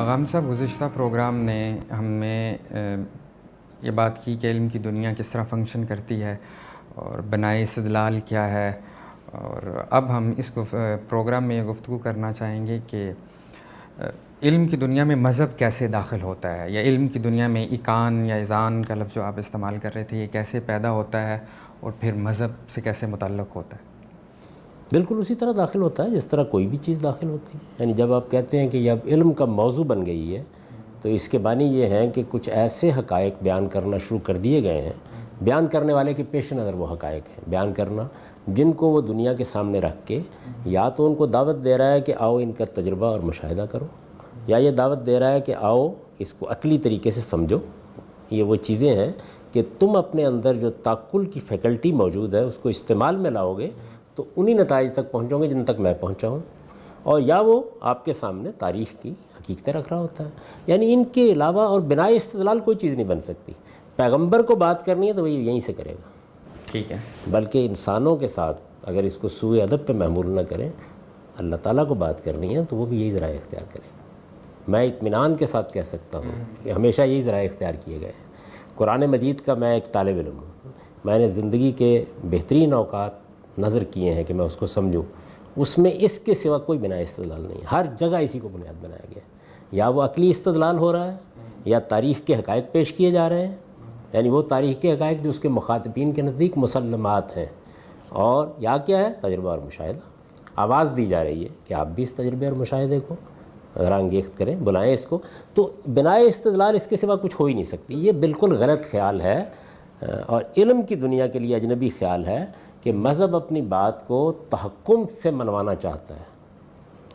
آغام صاحب، گزشتہ پروگرام نے ہمیں یہ بات کی کہ علم کی دنیا کس طرح فنکشن کرتی ہے اور بنائے استدلال کیا ہے، اور اب ہم اس پروگرام میں یہ گفتگو کرنا چاہیں گے کہ علم کی دنیا میں مذہب کیسے داخل ہوتا ہے، یا علم کی دنیا میں ایقان یا اذان کا لفظ جو آپ استعمال کر رہے تھے یہ کیسے پیدا ہوتا ہے اور پھر مذہب سے کیسے متعلق ہوتا ہے۔ بالکل اسی طرح داخل ہوتا ہے جس طرح کوئی بھی چیز داخل ہوتی ہے۔ یعنی جب آپ کہتے ہیں کہ یہ اب علم کا موضوع بن گئی ہے تو اس کے معنی یہ ہیں کہ کچھ ایسے حقائق بیان کرنا شروع کر دیے گئے ہیں، بیان کرنے والے کے پیش نظر وہ حقائق ہیں بیان کرنا، جن کو وہ دنیا کے سامنے رکھ کے یا تو ان کو دعوت دے رہا ہے کہ آؤ ان کا تجربہ اور مشاہدہ کرو، یا یہ دعوت دے رہا ہے کہ آؤ اس کو عقلی طریقے سے سمجھو۔ یہ وہ چیزیں ہیں کہ تم اپنے اندر جو تعقل کی فیکلٹی موجود ہے اس کو استعمال میں لاؤ گے تو انہی نتائج تک پہنچو گے جن تک میں پہنچا ہوں، اور یا وہ آپ کے سامنے تاریخ کی حقیقتیں رکھ رہا ہوتا ہے۔ یعنی ان کے علاوہ اور بنا استدلال کوئی چیز نہیں بن سکتی۔ پیغمبر کو بات کرنی ہے تو وہی یہیں سے کرے گا، ٹھیک ہے، بلکہ انسانوں کے ساتھ اگر اس کو سوء ادب پہ محمول نہ کریں، اللہ تعالیٰ کو بات کرنی ہے تو وہ بھی یہی ذرائع اختیار کرے گا۔ میں اطمینان کے ساتھ کہہ سکتا ہوں کہ ہمیشہ یہی ذرائع اختیار کیے گئے ہیں۔ قرآن مجید کا میں ایک طالب علم ہوں، میں نے زندگی کے بہترین اوقات نظر کیے ہیں کہ میں اس کو سمجھوں، اس میں اس کے سوا کوئی بنا استدلال نہیں، ہر جگہ اسی کو بنیاد بنایا گیا، یا وہ عقلی استدلال ہو رہا ہے یا تاریخ کے حقائق پیش کیے جا رہے ہیں، یعنی وہ تاریخ کے حقائق جو اس کے مخاطبین کے نزدیک مسلمات ہیں، اور یا کیا ہے تجربہ اور مشاہدہ۔ آواز دی جا رہی ہے کہ آپ بھی اس تجربے اور مشاہدے کو رنگیخت کریں، بلائیں اس کو، تو بنا استدلال اس کے سوا کچھ ہو ہی نہیں سکتی۔ یہ بالکل غلط خیال ہے اور علم کی دنیا کے لیے اجنبی خیال ہے کہ مذہب اپنی بات کو تحکم سے منوانا چاہتا ہے۔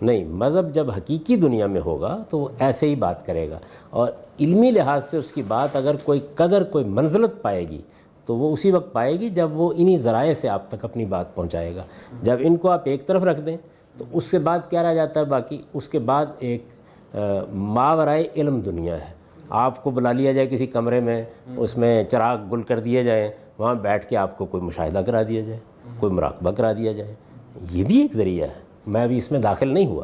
نہیں، مذہب جب حقیقی دنیا میں ہوگا تو وہ ایسے ہی بات کرے گا، اور علمی لحاظ سے اس کی بات اگر کوئی قدر کوئی منزلت پائے گی تو وہ اسی وقت پائے گی جب وہ انہی ذرائع سے آپ تک اپنی بات پہنچائے گا۔ جب ان کو آپ ایک طرف رکھ دیں تو اس کے بعد کیا رہ جاتا ہے باقی؟ اس کے بعد ایک ماورائے علم دنیا ہے۔ آپ کو بلا لیا جائے کسی کمرے میں، اس میں چراغ گل کر دیے جائیں، وہاں بیٹھ کے آپ کو کوئی مشاہدہ کرا دیا جائے، کوئی مراقبہ کرا دیا جائے، یہ بھی ایک ذریعہ ہے۔ میں ابھی اس میں داخل نہیں ہوا۔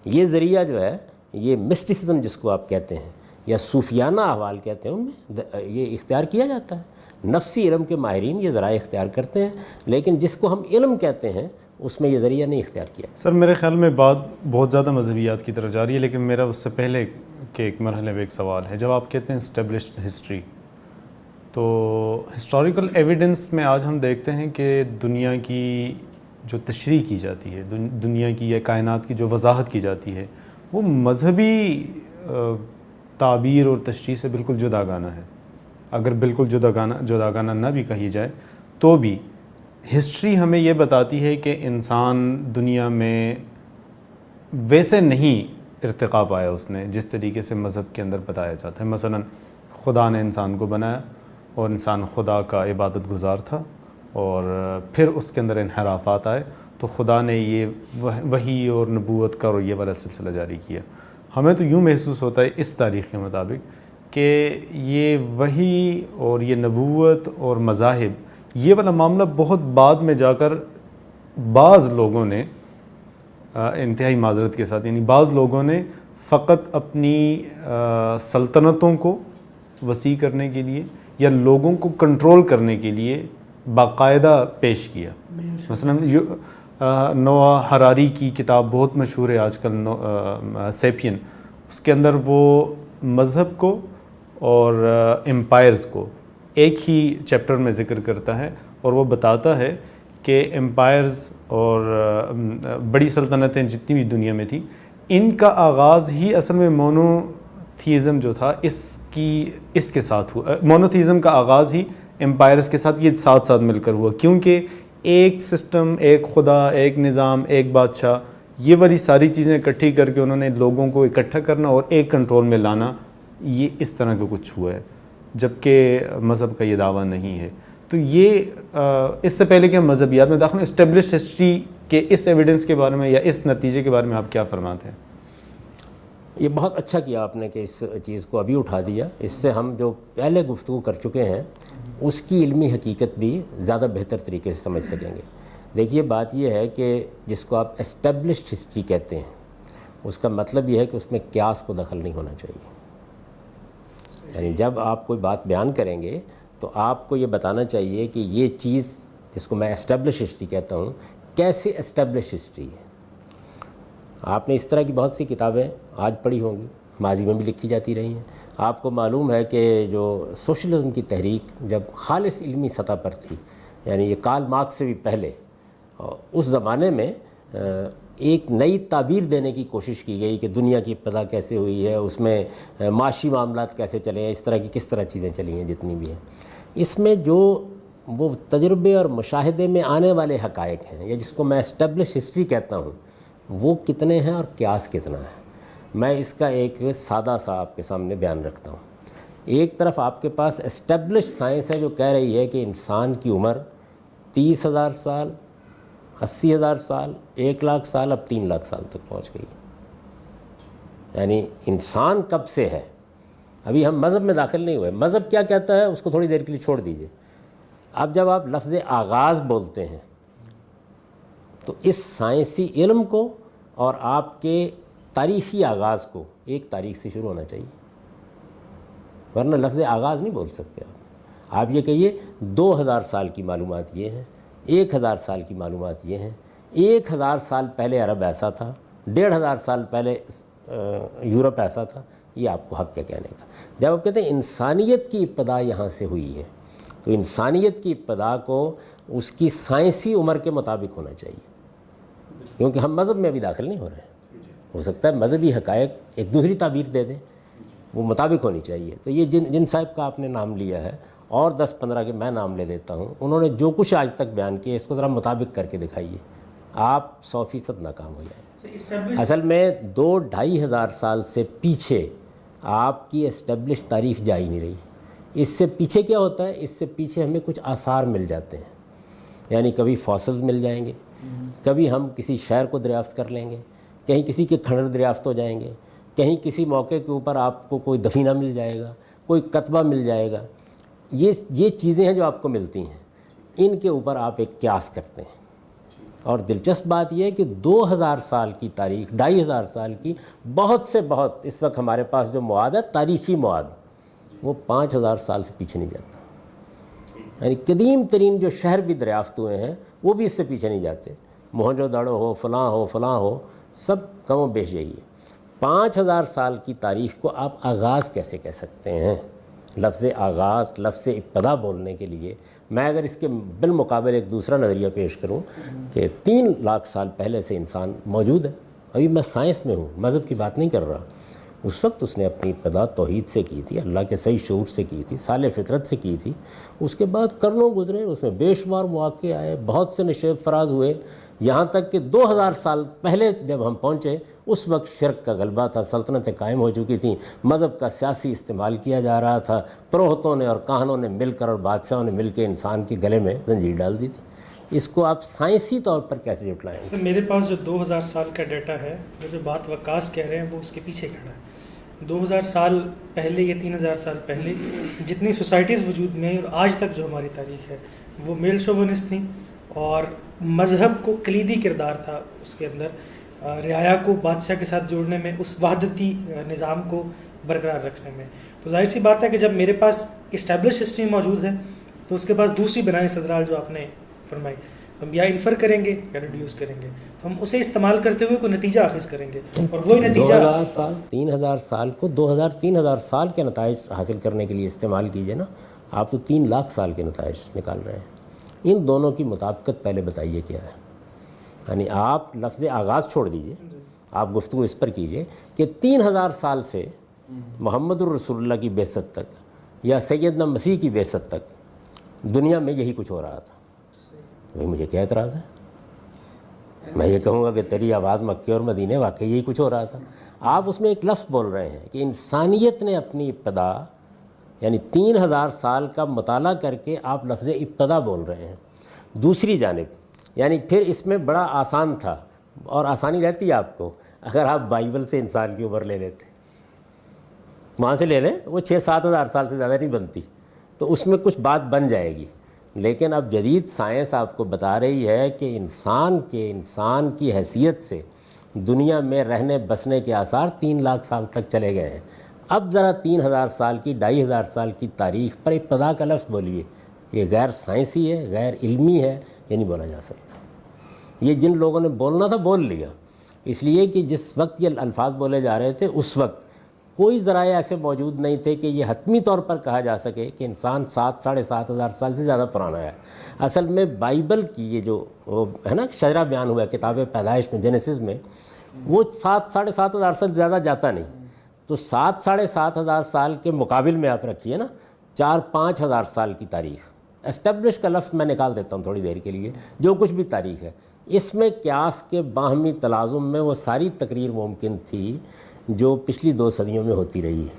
یہ ذریعہ جو ہے، یہ مسٹسزم جس کو آپ کہتے ہیں یا صوفیانہ احوال کہتے ہیں، ان میں یہ اختیار کیا جاتا ہے۔ نفسی علم کے ماہرین یہ ذرائع اختیار کرتے ہیں، لیکن جس کو ہم علم کہتے ہیں اس میں یہ ذریعہ نہیں اختیار کیا۔ سر میرے خیال میں بات بہت زیادہ مذہبیات کی طرف جا رہی ہے، لیکن میرا اس سے پہلے کے ایک مرحلے میں ایک سوال ہے۔ جب آپ کہتے ہیں اسٹیبلشڈ ہسٹری، تو ہسٹوریکل ایویڈنس میں آج ہم دیکھتے ہیں کہ دنیا کی جو تشریح کی جاتی ہے، دنیا کی یا کائنات کی جو وضاحت کی جاتی ہے، وہ مذہبی تعبیر اور تشریح سے بالکل جداگانہ ہے۔ اگر بالکل جداگانہ نہ بھی کہی جائے تو بھی ہسٹری ہمیں یہ بتاتی ہے کہ انسان دنیا میں ویسے نہیں ارتقا پایا اس نے جس طریقے سے مذہب کے اندر بتایا جاتا ہے۔ مثلا خدا نے انسان کو بنایا اور انسان خدا کا عبادت گزار تھا، اور پھر اس کے اندر انحرافات آئے تو خدا نے یہ وحی اور نبوت کا اور یہ والا سلسلہ جاری کیا۔ ہمیں تو یوں محسوس ہوتا ہے اس تاریخ کے مطابق کہ یہ وحی اور یہ نبوت اور مذاہب، یہ والا معاملہ بہت بعد میں جا کر بعض لوگوں نے انتہائی معذرت کے ساتھ، یعنی بعض لوگوں نے فقط اپنی سلطنتوں کو وسیع کرنے کے لیے یا لوگوں کو کنٹرول کرنے کے لیے باقاعدہ پیش کیا۔ مثلا نوآ ہراری کی کتاب بہت مشہور ہے آج کل، سیپین، اس کے اندر وہ مذہب کو اور امپائرز کو ایک ہی چیپٹر میں ذکر کرتا ہے، اور وہ بتاتا ہے کہ امپائرز اور بڑی سلطنتیں جتنی بھی دنیا میں تھیں، ان کا آغاز ہی اصل میں مونوتھیزم جو تھا اس کے ساتھ ہوا۔ مونوتھیزم کا آغاز ہی امپائرز کے ساتھ یہ ساتھ ساتھ مل کر ہوا، کیونکہ ایک سسٹم، ایک خدا، ایک نظام، ایک بادشاہ، یہ والی ساری چیزیں اکٹھی کر کے انہوں نے لوگوں کو اکٹھا کرنا اور ایک کنٹرول میں لانا، یہ اس طرح کا کچھ ہوا ہے، جبکہ مذہب کا یہ دعویٰ نہیں ہے۔ تو یہ اس سے پہلے کہ ہم مذہبیات میں داخل ہوں، اسٹیبلش ہسٹری کے اس ایویڈنس کے بارے میں یا اس نتیجے کے بارے میں آپ کیا فرماتے ہیں؟ یہ بہت اچھا کیا آپ نے کہ اس چیز کو ابھی اٹھا دیا، اس سے ہم جو پہلے گفتگو کر چکے ہیں اس کی علمی حقیقت بھی زیادہ بہتر طریقے سے سمجھ سکیں گے۔ دیکھیے، بات یہ ہے کہ جس کو آپ اسٹیبلشڈ ہسٹری کہتے ہیں، اس کا مطلب یہ ہے کہ اس میں قیاس کو دخل نہیں ہونا چاہیے. یعنی جب آپ کوئی بات بیان کریں گے تو آپ کو یہ بتانا چاہیے کہ یہ چیز جس کو میں اسٹیبلش ہسٹری کہتا ہوں کیسے اسٹیبلش ہسٹری ہے. آپ نے اس طرح کی بہت سی کتابیں آج پڑھی ہوں گی, ماضی میں بھی لکھی جاتی رہی ہیں. آپ کو معلوم ہے کہ جو سوشلزم کی تحریک جب خالص علمی سطح پر تھی, یعنی یہ کارل مارکس سے بھی پہلے, اس زمانے میں ایک نئی تعبیر دینے کی کوشش کی گئی کہ دنیا کی ابتدا کیسے ہوئی ہے, اس میں معاشی معاملات کیسے چلے ہیں, اس طرح کی کس طرح چیزیں چلی ہیں جتنی بھی ہیں. اس میں جو وہ تجربے اور مشاہدے میں آنے والے حقائق ہیں, یا جس کو میں اسٹیبلش ہسٹری کہتا ہوں, وہ کتنے ہیں اور قیاس کتنا ہے. میں اس کا ایک سادہ سا آپ کے سامنے بیان رکھتا ہوں. ایک طرف آپ کے پاس اسٹیبلش سائنس ہے جو کہہ رہی ہے کہ انسان کی عمر 30,000 سال, 80,000 سال, 1,00,000 سال, اب 3,00,000 سال تک پہنچ گئی. یعنی انسان کب سے ہے. ابھی ہم مذہب میں داخل نہیں ہوئے. مذہب کیا کہتا ہے اس کو تھوڑی دیر کے لیے چھوڑ دیجئے. اب جب آپ لفظ آغاز بولتے ہیں تو اس سائنسی علم کو اور آپ کے تاریخی آغاز کو ایک تاریخ سے شروع ہونا چاہیے, ورنہ لفظ آغاز نہیں بول سکتے آپ. آپ یہ کہیے 2,000 سال کی معلومات یہ ہیں, 1,000 سال کی معلومات یہ ہیں, 1,000 سال پہلے عرب ایسا تھا, 1,500 سال پہلے یورپ ایسا تھا. یہ آپ کو حق ہے کہنے کا. جب آپ کہتے ہیں انسانیت کی ابتدا یہاں سے ہوئی ہے, تو انسانیت کی ابتدا کو اس کی سائنسی عمر کے مطابق ہونا چاہیے, کیونکہ ہم مذہب میں ابھی داخل نہیں ہو رہے ہیں. ہو سکتا ہے مذہبی حقائق ایک دوسری تعبیر دے دیں, وہ مطابق ہونی چاہیے. تو یہ جن صاحب کا آپ نے نام لیا ہے, اور 10-15 کے میں نام لے دیتا ہوں, انہوں نے جو کچھ آج تک بیان کیا اس کو ذرا مطابق کر کے دکھائیے, آپ 100% ناکام ہو جائیں. اصل میں 2-2.5 ہزار سال سے پیچھے آپ کی اسٹیبلش تاریخ جا ہی نہیں رہی. اس سے پیچھے کیا ہوتا ہے, اس سے پیچھے ہمیں کچھ آثار مل جاتے ہیں. یعنی کبھی فوسل مل جائیں گے, کبھی ہم کسی شہر کو دریافت کر لیں گے, کہیں کسی کے کھنڈر دریافت ہو جائیں گے, کہیں کسی موقع کے اوپر آپ کو کوئی دفینہ مل جائے گا, کوئی کتبہ مل جائے گا. یہ چیزیں ہیں جو آپ کو ملتی ہیں, ان کے اوپر آپ ایک قیاس کرتے ہیں. اور دلچسپ بات یہ ہے کہ 2,000 سال کی تاریخ, 2,500 سال کی, بہت سے بہت اس وقت ہمارے پاس جو مواد ہے تاریخی مواد, وہ 5,000 سال سے پیچھے نہیں جاتا. یعنی قدیم ترین جو شہر بھی دریافت ہوئے ہیں وہ بھی اس سے پیچھے نہیں جاتے. موہنجو دڑو ہو, فلاں ہو, سب کم و بیش یہی ہے. 5,000 سال کی تاریخ کو آپ آغاز کیسے کہہ سکتے ہیں؟ لفظ آغاز, لفظ ابتدا بولنے کے لیے میں اگر اس کے بالمقابل ایک دوسرا نظریہ پیش کروں کہ 3,00,000 سال پہلے سے انسان موجود ہے. ابھی میں سائنس میں ہوں, مذہب کی بات نہیں کر رہا. اس وقت اس نے اپنی ابتدا توحید سے کی تھی, اللہ کے صحیح شعور سے کی تھی, سال فطرت سے کی تھی. اس کے بعد قرنوں گزرے, اس میں بے شمار مواقع آئے, بہت سے نشیب فراز ہوئے, یہاں تک کہ 2,000 سال پہلے جب ہم پہنچے اس وقت شرک کا غلبہ تھا, سلطنتیں قائم ہو چکی تھیں, مذہب کا سیاسی استعمال کیا جا رہا تھا. پروہتوں نے اور کاہنوں نے مل کر اور بادشاہوں نے مل کے انسان کے گلے میں زنجیر ڈال دی تھی. اس کو آپ سائنسی طور پر کیسے جٹلائیں گے؟ میرے پاس جو 2,000 سال کا ڈیٹا ہے, وہ جو بات وقاص کہہ رہے ہیں وہ اس کے پیچھے کھڑا ہے. 2,000 سال پہلے یا 3,000 سال پہلے جتنی سوسائٹیز وجود میں اور آج تک جو ہماری تاریخ ہے وہ میل شوونسٹ تھیں, اور مذہب کو کلیدی کردار تھا اس کے اندر, رعایا کو بادشاہ کے ساتھ جوڑنے میں, اس وحدتی نظام کو برقرار رکھنے میں. تو ظاہر سی بات ہے کہ جب میرے پاس اسٹیبلش ہسٹری موجود ہے تو اس کے پاس دوسری بنائے استدلال جو آپ نے فرمائی, ہم یا انفر کریں گے یا ریڈیوس کریں گے, تو ہم اسے استعمال کرتے ہوئے کوئی نتیجہ اخذ کریں گے, اور وہی نتیجہ 2,000 سال 3,000 سال کو 2,000-3,000 سال کے نتائج حاصل کرنے کے لیے استعمال کیجئے نا. آپ تو 3,00,000 سال کے نتائج نکال رہے ہیں. ان دونوں کی مطابقت پہلے بتائیے کیا ہے. یعنی آپ لفظ آغاز چھوڑ دیجئے, آپ گفتگو اس پر کیجئے کہ 3,000 سال سے محمد الرسول اللہ کی بعثت تک یا سیدنا مسیح کی بعثت تک دنیا میں یہی کچھ ہو رہا تھا. بھائی مجھے کیا اعتراض ہے؟ میں یہ کہوں گا کہ تیری آواز مکے اور مدینے واقعی یہی کچھ ہو رہا تھا. آپ اس میں ایک لفظ بول رہے ہیں کہ انسانیت نے اپنی ابتدا, یعنی 3,000 سال کا مطالعہ کر کے آپ لفظ ابتدا بول رہے ہیں. دوسری جانب یعنی پھر اس میں بڑا آسان تھا, اور آسانی رہتی ہے آپ کو اگر آپ بائبل سے انسان کی عمر لے لیتے, وہاں سے لے لیں, وہ 6-7 ہزار سال سے زیادہ نہیں بنتی, تو اس میں کچھ بات بن جائے گی. لیکن اب جدید سائنس آپ کو بتا رہی ہے کہ انسان کی حیثیت سے دنیا میں رہنے بسنے کے آثار 3 لاکھ سال تک چلے گئے ہیں. اب ذرا 3000 سال کی 2500 سال کی تاریخ پر ابتدا کا لفظ بولیے. یہ غیر سائنسی ہے, غیر علمی ہے, یہ نہیں بولا جا سکتا. یہ جن لوگوں نے بولنا تھا بول لیا, اس لیے کہ جس وقت یہ الفاظ بولے جا رہے تھے اس وقت کوئی ذرائع ایسے موجود نہیں تھے کہ یہ حتمی طور پر کہا جا سکے کہ انسان 7-7.5 سال سے زیادہ پرانا ہے. اصل میں بائبل کی یہ جو وہ ہے نا شجرہ بیان ہوا ہے کتاب پیدائش میں, جینیسس میں, وہ 7-7.5 سال سے زیادہ جاتا نہیں. تو 7-7.5 سال کے مقابل میں آپ رکھیے نا 4-5 ہزار سال کی تاریخ. اسٹیبلش کا لفظ میں نکال دیتا ہوں تھوڑی دیر کے لیے, جو کچھ بھی تاریخ ہے اس میں قیاس کے باہمی تلازم میں وہ ساری تقریر ممکن تھی جو پچھلی 2 صدیوں میں ہوتی رہی ہے.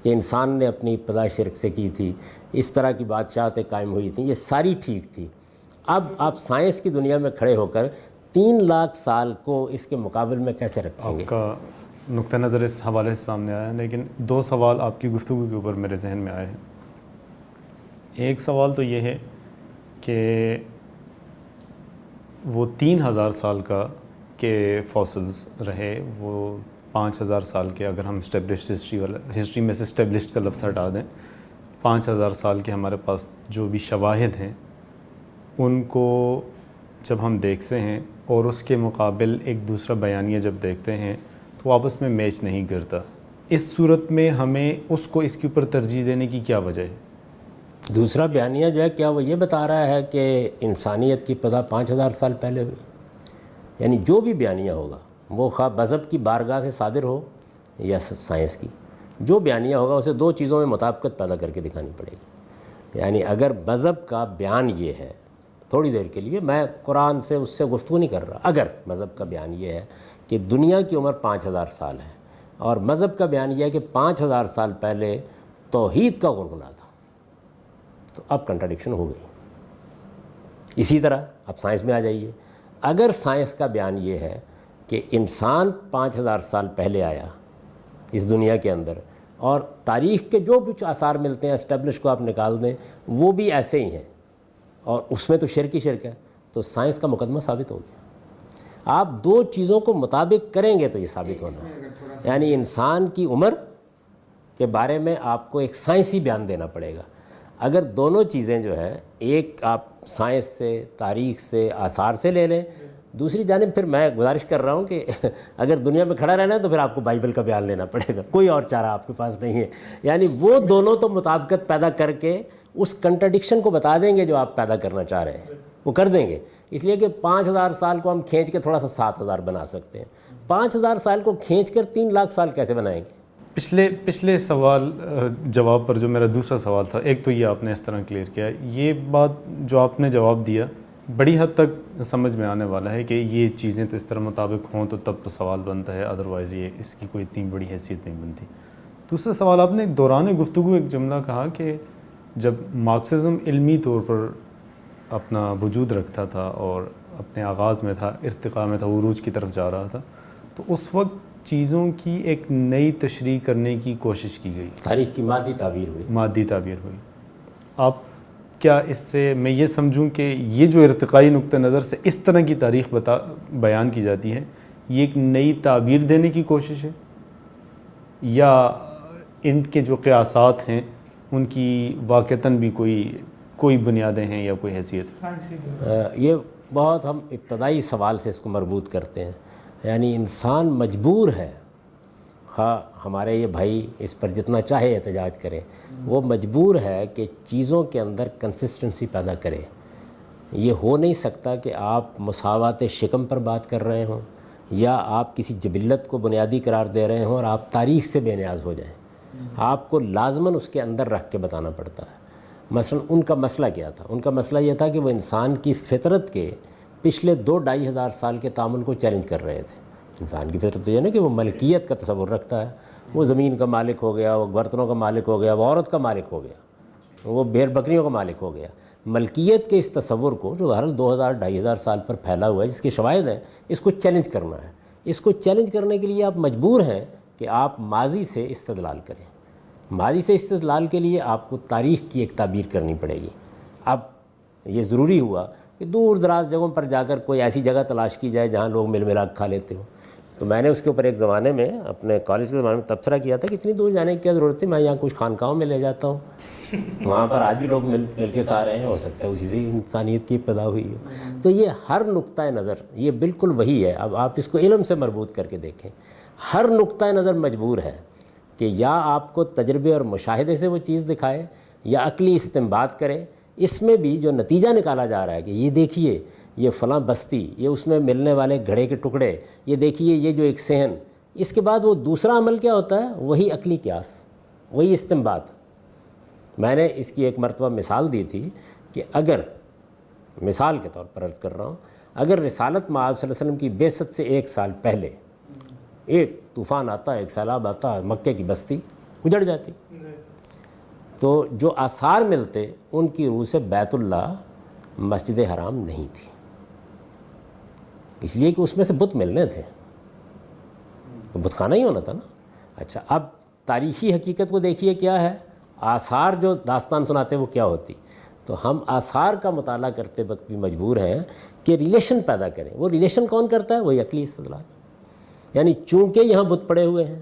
یہ انسان نے اپنی ابتدا شرک سے کی تھی, اس طرح کی بادشاہتیں قائم ہوئی تھیں, یہ ساری ٹھیک تھی. اب آپ سائنس کی دنیا میں کھڑے ہو کر 3 لاکھ سال کو اس کے مقابل میں کیسے رکھیں گے؟ آپ کا نقطہ نظر اس حوالے سے سامنے آیا ہے, لیکن 2 سوال آپ کی گفتگو کے اوپر میرے ذہن میں آئے ہیں. ایک سوال تو یہ ہے کہ وہ 3000 سال کا کے فاسلز رہے, وہ 5000 سال کے, اگر ہم اسٹیبلشڈ ہسٹری میں سے اسٹیبلشڈ کا لفظ ہٹا دیں, 5000 سال کے ہمارے پاس جو بھی شواہد ہیں ان کو جب ہم دیکھتے ہیں اور اس کے مقابل ایک دوسرا بیانیہ جب دیکھتے ہیں تو وہ آپس میں میچ نہیں کرتا. اس صورت میں ہمیں اس کو اس کے اوپر ترجیح دینے کی کیا وجہ ہے؟ دوسرا بیانیہ جو ہے کیا وہ یہ بتا رہا ہے کہ انسانیت کی ابتدا 5000 سال پہلے ہوئی؟ یعنی جو بھی بیانیہ ہوگا وہ خواہ مذہب کی بارگاہ سے صادر ہو یا سائنس کی, جو بیانیہ ہوگا اسے 2 چیزوں میں مطابقت پیدا کر کے دکھانی پڑے گی. یعنی اگر مذہب کا بیان یہ ہے, تھوڑی دیر کے لیے میں قرآن سے اس سے گفتگو نہیں کر رہا, اگر مذہب کا بیان یہ ہے کہ دنیا کی عمر 5000 سال ہے اور مذہب کا بیان یہ ہے کہ 5000 سال پہلے توحید کا غلغلہ تھا, تو اب کنٹراڈکشن ہو گئی. اسی طرح اب سائنس میں آ جائیے. اگر سائنس کا بیان یہ ہے کہ انسان 5000 سال پہلے آیا اس دنیا کے اندر, اور تاریخ کے جو کچھ آثار ملتے ہیں اسٹیبلش کو آپ نکال دیں وہ بھی ایسے ہی ہیں, اور اس میں تو شرک ہی شرک ہے, تو سائنس کا مقدمہ ثابت ہو گیا. آپ 2 چیزوں کو مطابق کریں گے تو یہ ثابت ہونا ہے. یعنی انسان کی عمر کے بارے میں آپ کو ایک سائنسی بیان دینا پڑے گا. اگر دونوں چیزیں جو ہیں, ایک آپ سائنس سے, تاریخ سے, آثار سے لے لیں, دوسری جانب پھر میں گزارش کر رہا ہوں کہ اگر دنیا میں کھڑا رہنا ہے تو پھر آپ کو بائبل کا بیان لینا پڑے گا, کوئی اور چارہ آپ کے پاس نہیں ہے. یعنی وہ دونوں تو مطابقت پیدا کر کے اس کنٹراڈکشن کو بتا دیں گے جو آپ پیدا کرنا چاہ رہے ہیں, وہ کر دیں گے. اس لیے کہ 5000 سال کو ہم کھینچ کے تھوڑا سا 7000 بنا سکتے ہیں, 5000 سال کو کھینچ کر 3 لاکھ سال کیسے بنائیں گے؟ پچھلے سوال جواب پر جو میرا دوسرا سوال تھا, ایک تو یہ آپ نے اس طرح کلیئر کیا, یہ بات جو آپ نے جواب دیا بڑی حد تک سمجھ میں آنے والا ہے کہ یہ چیزیں تو اس طرح مطابق ہوں تو تب تو سوال بنتا ہے, ادروائز یہ اس کی کوئی اتنی بڑی حیثیت نہیں بنتی. دوسرا سوال, آپ نے دوران گفتگو ایک جملہ کہا کہ جب مارکسزم علمی طور پر اپنا وجود رکھتا تھا اور اپنے آغاز میں تھا, ارتقاء میں تھا, عروج کی طرف جا رہا تھا, تو اس وقت چیزوں کی ایک نئی تشریح کرنے کی کوشش کی گئی, تاریخ کی مادی تعبیر ہوئی. آپ کیا اس سے میں یہ سمجھوں کہ یہ جو ارتقائی نقطہ نظر سے اس طرح کی تاریخ بیان کی جاتی ہے, یہ ایک نئی تعبیر دینے کی کوشش ہے, یا ان کے جو قیاسات ہیں ان کی واقعتاً بھی کوئی بنیادیں ہیں یا کوئی حیثیت؟ یہ بہت ہم ابتدائی سوال سے اس کو مربوط کرتے ہیں. یعنی انسان مجبور ہے, خواہ ہمارے یہ بھائی اس پر جتنا چاہے احتجاج کریں, وہ مجبور ہے کہ چیزوں کے اندر کنسسٹنسی پیدا کرے. یہ ہو نہیں سکتا کہ آپ مساوات شکم پر بات کر رہے ہوں یا آپ کسی جبلت کو بنیادی قرار دے رہے ہوں اور آپ تاریخ سے بے نیاز ہو جائیں. آپ کو لازماً اس کے اندر رکھ کے بتانا پڑتا ہے. مثلا ان کا مسئلہ کیا تھا؟ ان کا مسئلہ یہ تھا کہ وہ انسان کی فطرت کے پچھلے 2-2.5 ہزار سال کے تعامل کو چیلنج کر رہے تھے. انسان کی فطرت تو یہ نا کہ وہ ملکیت کا تصور رکھتا ہے, وہ زمین کا مالک ہو گیا, وہ برتنوں کا مالک ہو گیا, وہ عورت کا مالک ہو گیا, وہ بھیڑ بکریوں کا مالک ہو گیا. ملکیت کے اس تصور کو جو بہرحال 2,000-2,500 سال پر پھیلا ہوا ہے, جس کے شواہد ہیں, اس کو چیلنج کرنا ہے. اس کو چیلنج کرنے کے لیے آپ مجبور ہیں کہ آپ ماضی سے استدلال کریں. ماضی سے استدلال کے لیے آپ کو تاریخ کی ایک تعبیر کرنی پڑے گی. اب یہ ضروری ہوا کہ دور دراز جگہوں پر جا کر کوئی ایسی جگہ تلاش کی جائے جہاں لوگ مل ملاک کھا لیتے ہوں. تو میں نے اس کے اوپر ایک زمانے میں اپنے کالج کے زمانے میں تبصرہ کیا تھا کہ اتنی دور جانے کی کیا ضرورت تھی، میں یہاں کچھ خانقاہوں میں لے جاتا ہوں، وہاں پر آج بھی لوگ مل کے کھا رہے ہیں، ہو سکتا ہے اسی سے انسانیت کی ابتدا ہوئی ہو۔ تو یہ ہر نقطۂ نظر یہ بالکل وہی ہے، اب آپ اس کو علم سے مربوط کر کے دیکھیں، ہر نقطۂ نظر مجبور ہے کہ یا آپ کو تجربے اور مشاہدے سے وہ چیز دکھائے یا عقلی استنباط کرے۔ اس میں بھی جو نتیجہ نکالا جا رہا ہے کہ یہ دیکھیے یہ فلاں بستی، یہ اس میں ملنے والے گھڑے کے ٹکڑے، یہ دیکھیے یہ جو ایک صحن، اس کے بعد وہ دوسرا عمل کیا ہوتا ہے؟ وہی عقلی قیاس، وہی استنباط۔ میں نے اس کی ایک مرتبہ مثال دی تھی کہ اگر مثال کے طور پر عرض کر رہا ہوں، اگر رسالت مآب صلی اللہ علیہ وسلم کی بعثت سے 1 سال پہلے ایک طوفان آتا، ایک سیلاب آتا، مکے کی بستی اجڑ جاتی، تو جو آثار ملتے ان کی روح سے بیت اللہ مسجد حرام نہیں تھی، اس لیے کہ اس میں سے بت ملنے تھے، تو بت خانہ ہی ہونا تھا نا۔ اچھا اب تاریخی حقیقت کو دیکھیے کیا ہے، آثار جو داستان سناتے وہ کیا ہوتی، تو ہم آثار کا مطالعہ کرتے وقت بھی مجبور ہیں کہ ریلیشن پیدا کریں۔ وہ ریلیشن کون کرتا ہے؟ وہی عقلی استدلال، یعنی چونکہ یہاں بت پڑے ہوئے ہیں،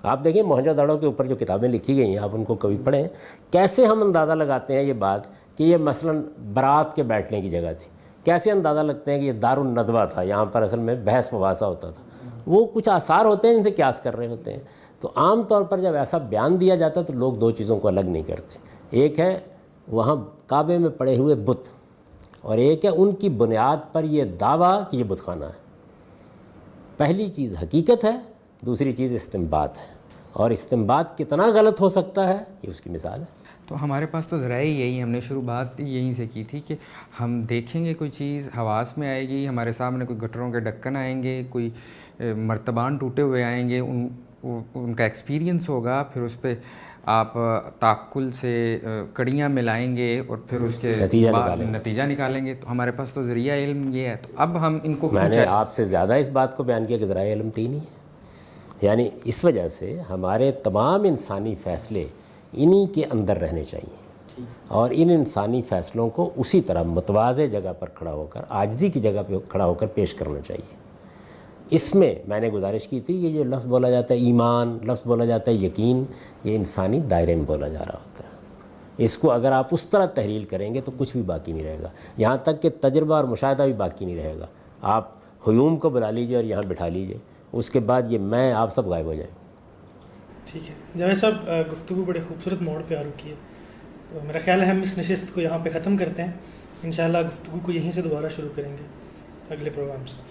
آپ دیکھیں موہنجو دڑو کے اوپر جو کتابیں لکھی گئی ہیں آپ ان کو کبھی پڑھیں، کیسے ہم اندازہ لگاتے ہیں یہ بات کہ یہ مثلاً برات کے بیٹھنے کی جگہ تھی، کیسے اندازہ لگتے ہیں کہ یہ دار الندوہ تھا، یہاں پر اصل میں بحث مباحثہ ہوتا تھا۔ وہ کچھ آثار ہوتے ہیں جن سے قیاس کر رہے ہوتے ہیں۔ تو عام طور پر جب ایسا بیان دیا جاتا ہے تو لوگ 2 چیزوں کو الگ نہیں کرتے، ایک ہے وہاں کعبے میں پڑے ہوئے بت، اور ایک ہے ان کی بنیاد پر یہ دعویٰ کہ یہ بت خانہ ہے۔ پہلی چیز حقیقت ہے، دوسری چیز استنباط ہے، اور استنباط کتنا غلط ہو سکتا ہے یہ اس کی مثال ہے۔ تو ہمارے پاس تو ذرائع یہی، ہم نے شروعات یہیں سے کی تھی کہ ہم دیکھیں گے کوئی چیز حواس میں آئے گی، ہمارے سامنے کوئی گٹروں کے ڈھکن آئیں گے، کوئی مرتبان ٹوٹے ہوئے آئیں گے، ان کا ایکسپیرینس ہوگا، پھر اس پہ آپ تعقل سے کڑیاں ملائیں گے اور پھر اس کے نتیجہ نکالیں گے۔ تو ہمارے پاس تو ذریعہ علم یہ ہے، تو اب ہم ان کو میں نے آپ سے زیادہ اس بات کو بیان کیا کہ ذرائع علم 3 ہی ہے، یعنی اس وجہ سے ہمارے تمام انسانی فیصلے انہی کے اندر رہنے چاہیے، اور ان انسانی فیصلوں کو اسی طرح متواضع جگہ پر کھڑا ہو کر، عاجزی کی جگہ پہ کھڑا ہو کر پیش کرنا چاہیے۔ اس میں نے گزارش کی تھی کہ یہ لفظ بولا جاتا ہے ایمان، لفظ بولا جاتا ہے یقین، یہ انسانی دائرے میں بولا جا رہا ہوتا ہے۔ اس کو اگر آپ اس طرح تحلیل کریں گے تو کچھ بھی باقی نہیں رہے گا، یہاں تک کہ تجربہ اور مشاہدہ بھی باقی نہیں رہے گا۔ آپ ہیوم کو بلا لیجئے اور یہاں بٹھا لیجئے، اس کے بعد یہ میں آپ سب غائب ہو جائیں۔ ٹھیک ہے جاوید صاحب، گفتگو بڑے خوبصورت موڑ پہ آ رکی ہے، تو میرا خیال ہے ہم اس نشست کو یہاں پہ ختم کرتے ہیں، انشاءاللہ گفتگو کو یہیں سے دوبارہ شروع کریں گے اگلے پروگرام سے۔